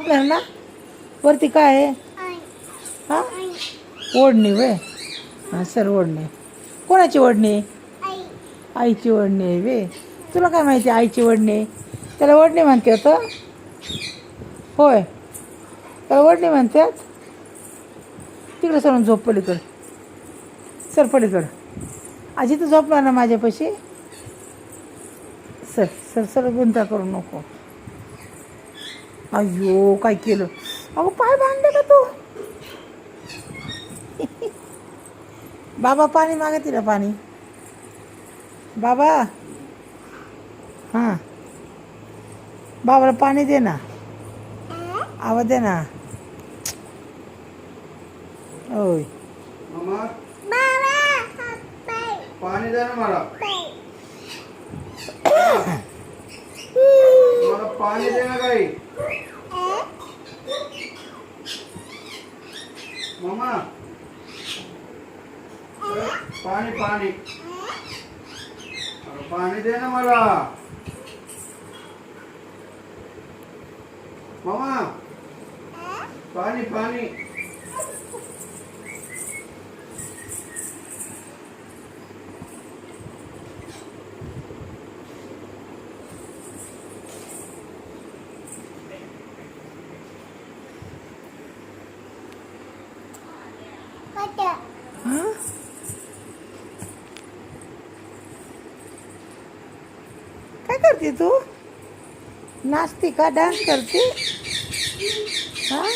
झोपणार ना? वरती काय आहे? हा, ओढणी वे. हां सर, ओढणी. कोणाची ओढणी? आईची ओढणी आहे वे. तुला काय माहिती आईची ओढणी? त्याला ओढणी म्हणते तर होय, त्याला ओढणी म्हणतात. तिकडे सरून झोप पलीकडं. सर पलीकडं. आजी तू झोपणार ना माझ्यापाशी? सर सर सर, गुंता करू नको. अय्यो काय केलं? अगं पाय बांधले का तू? बाबा पाणी मागतील ना, पाणी. बाबा, हां बाबाला पाणी दे ना. आवाज दे ना. ओय मामा, पाणी द्या ना मला. मला पाणी दे ना काही. मामा, पाणी पाणी. अरे पाणी दे ना मला. मामा, पाणी पाणी. हां, काय करते तू? नाचते का? डान्स करते? हां,